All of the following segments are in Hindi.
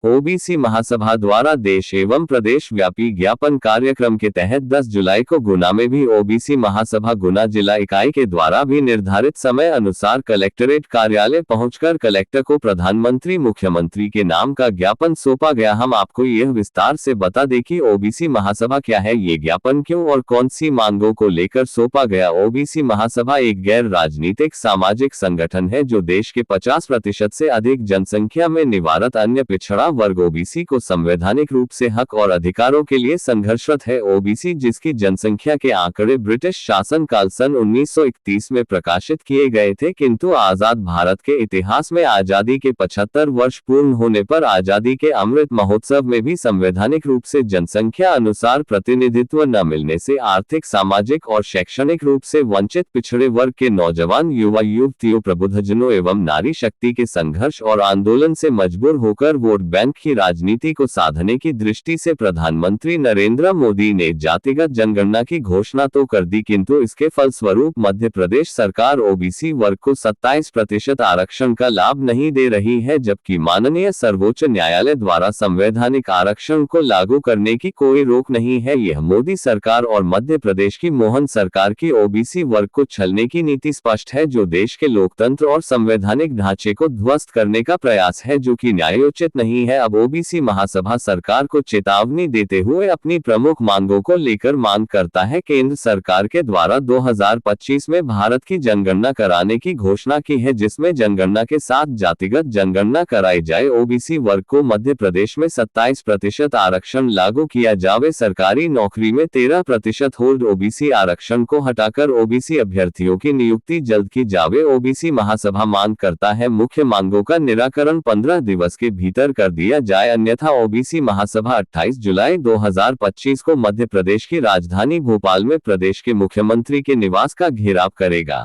ओबीसी महासभा द्वारा देश एवं प्रदेश व्यापी ज्ञापन कार्यक्रम के तहत 10 जुलाई को गुना में भी ओबीसी महासभा गुना जिला इकाई के द्वारा भी निर्धारित समय अनुसार कलेक्टरेट कार्यालय पहुंचकर कलेक्टर को प्रधानमंत्री मुख्यमंत्री के नाम का ज्ञापन सौंपा गया। हम आपको यह विस्तार से बता दें कि ओबीसी महासभा क्या है, ये ज्ञापन क्यों और कौन सी मांगों को लेकर सौंपा गया। ओबीसी महासभा एक गैर राजनीतिक सामाजिक संगठन है जो देश के 50% से अधिक जनसंख्या में निवारत अन्य पिछड़ा वर्ग ओबीसी को संवैधानिक रूप से हक और अधिकारों के लिए संघर्षरत है। ओबीसी जिसकी जनसंख्या के आंकड़े ब्रिटिश शासन काल सन 1931 में प्रकाशित किए गए थे, किंतु आजाद भारत के इतिहास में आजादी के 75 वर्ष पूर्ण होने पर आजादी के अमृत महोत्सव में भी संवैधानिक रूप से जनसंख्या अनुसार प्रतिनिधित्व न मिलने से आर्थिक, सामाजिक और शैक्षणिक रूप से वंचित पिछड़े वर्ग के नौजवान, युवा युवतियों, प्रबुद्धजनों एवं नारी शक्ति के संघर्ष और आंदोलन से मजबूर होकर वोट बैंक की राजनीति को साधने की दृष्टि से प्रधानमंत्री नरेंद्र मोदी ने जातिगत जनगणना की घोषणा तो कर दी, किंतु इसके फलस्वरूप मध्य प्रदेश सरकार ओबीसी वर्ग को 27% आरक्षण का लाभ नहीं दे रही है, जबकि माननीय सर्वोच्च न्यायालय द्वारा संवैधानिक आरक्षण को लागू करने की कोई रोक नहीं है। यह मोदी सरकार और मध्य प्रदेश की मोहन सरकार की ओबीसी वर्ग को छलने की नीति स्पष्ट है, जो देश के लोकतंत्र और संवैधानिक ढांचे को ध्वस्त करने का प्रयास है, जो कि न्यायोचित नहीं है। अब ओबीसी महासभा सरकार को चेतावनी देते हुए अपनी प्रमुख मांगों को लेकर मांग करता है। केंद्र सरकार के द्वारा 2025 में भारत की जनगणना कराने की घोषणा की है, जिसमें जनगणना के साथ जातिगत जनगणना कराई जाए। ओबीसी वर्ग को मध्य प्रदेश में 27% आरक्षण लागू किया जावे। सरकारी नौकरी में 13% होल्ड ओबीसी आरक्षण को हटाकर ओबीसी अभ्यर्थियों की नियुक्ति जल्द की जावे। ओबीसी महासभा मांग करता है मुख्य मांगों का निराकरण 15 दिवस के भीतर कर दिया जाए, अन्यथा ओबीसी महासभा 28 जुलाई 2025 को मध्य प्रदेश की राजधानी भोपाल में प्रदेश के मुख्यमंत्री के निवास का घेराव करेगा।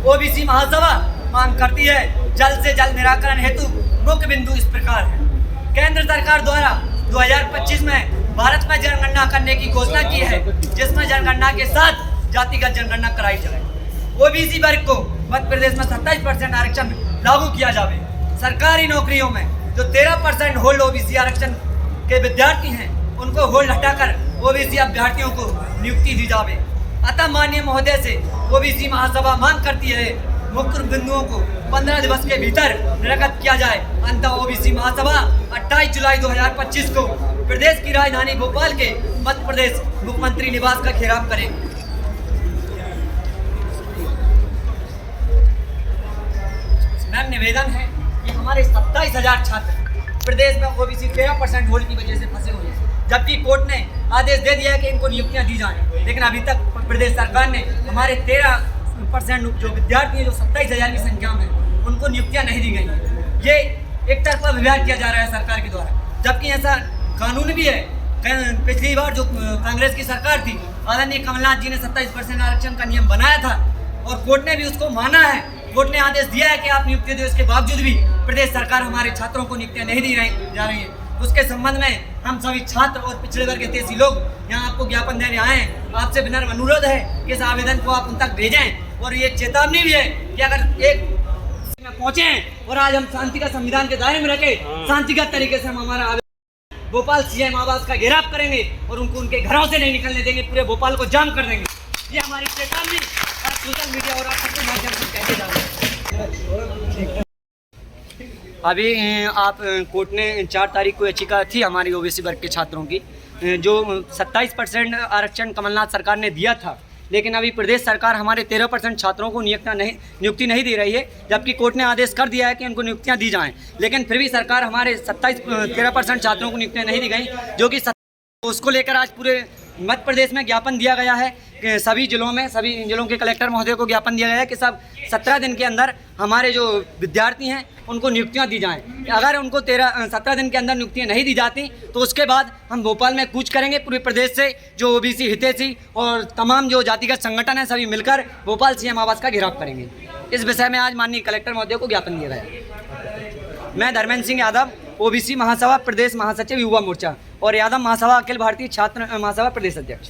ओबीसी महासभा मांग करती है जल्द से जल्द निराकरण हेतु मुख्य बिंदु इस प्रकार है। केंद्र सरकार द्वारा 2025 में भारत में जनगणना करने की घोषणा की है, जिसमें जनगणना के साथ जातिगत जनगणना कराई जाए। ओबीसी वर्ग को मध्य प्रदेश में 27% आरक्षण लागू किया जाए। सरकारी नौकरियों में जो 13% होल्ड ओबीसी आरक्षण के विद्यार्थी हैं, उनको होल्ड हटाकर ओबीसी अभ्यर्थियों को नियुक्ति दी जाए। अतः माननीय महोदय से ओबीसी महासभा मांग करती है मुख्य बिंदुओं को 15 दिवस के भीतर निरस्त किया जाए, अन्यथा ओबीसी महासभा 28 जुलाई 2025 को प्रदेश की राजधानी भोपाल के मध्य प्रदेश मुख्यमंत्री निवास का घेराव करेंगे। मैम, निवेदन है कि हमारे 27,000 छात्र प्रदेश में ओबीसी 13% होल्ड की वजह से फंसे हुए हैं, जबकि कोर्ट ने आदेश दे दिया है कि इनको नियुक्तियां दी जाएं, लेकिन अभी तक प्रदेश सरकार ने हमारे 13% जो विद्यार्थी हैं, जो 27,000 की संख्या में, उनको नियुक्तियां नहीं दी गई। ये एक तरफा व्यवहार किया जा रहा है सरकार के द्वारा, जबकि ऐसा कानून भी है। पिछली बार जो कांग्रेस की सरकार थी, आदरणीय कमलनाथ जी ने 27% आरक्षण का नियम बनाया था और कोर्ट ने भी उसको माना है। कोर्ट ने आदेश दिया है कि आप नियुक्ति दो, इसके बावजूद भी प्रदेश सरकार हमारे छात्रों को नियुक्तियां नहीं दी जा रही है। उसके संबंध में हम सभी छात्र और पिछड़े वर्ग के हितैषी लोग यहाँ आपको ज्ञापन देने आए हैं। आपसे विनम्र अनुरोध है कि इस आवेदन को आप उन तक भेजें, और ये चेतावनी भी है कि अगर एक में पहुंचे और आज हम शांति का संविधान के दायरे में रखे, शांतिगत तरीके से हम हमारा आवेदन भोपाल सीएम आवास का घेराव करेंगे और उनको उनके घरों से नहीं निकलने देंगे, पूरे भोपाल को जाम कर देंगे। ये हमारी चेतावनी सोशल मीडिया और आप सबके माध्यम से कहते जा रहे हैं। अभी आप कोर्ट ने 4 तारीख को याचिका थी हमारी ओबीसी वर्ग के छात्रों की, जो 27% आरक्षण कमलनाथ सरकार ने दिया था, लेकिन अभी प्रदेश सरकार हमारे 13% छात्रों को नियुक्ति नहीं दे रही है, जबकि कोर्ट ने आदेश कर दिया है कि उनको नियुक्तियां दी जाएं, लेकिन फिर भी सरकार हमारे 13% छात्रों को नियुक्तियां नहीं दी गई, जो कि उसको लेकर आज पूरे मध्य प्रदेश में ज्ञापन दिया गया है कि सभी जिलों के कलेक्टर महोदय को ज्ञापन दिया गया है कि सब 17 दिन के अंदर हमारे जो विद्यार्थी हैं उनको नियुक्तियां दी जाएं। अगर उनको 17 दिन के अंदर नियुक्तियां नहीं दी जाती तो उसके बाद हम भोपाल में कूच करेंगे। पूरे प्रदेश से जो ओबीसी हितैषी और तमाम जो जातिगत संगठन हैं, सभी मिलकर भोपाल सीएम आवास का घेराव करेंगे। इस विषय में आज माननीय कलेक्टर महोदय को ज्ञापन दिया गया। मैं धर्मेंद्र सिंह यादव, ओबीसी महासभा प्रदेश महासचिव युवा मोर्चा और यादव महासभा अखिल भारतीय छात्र महासभा प्रदेश अध्यक्ष।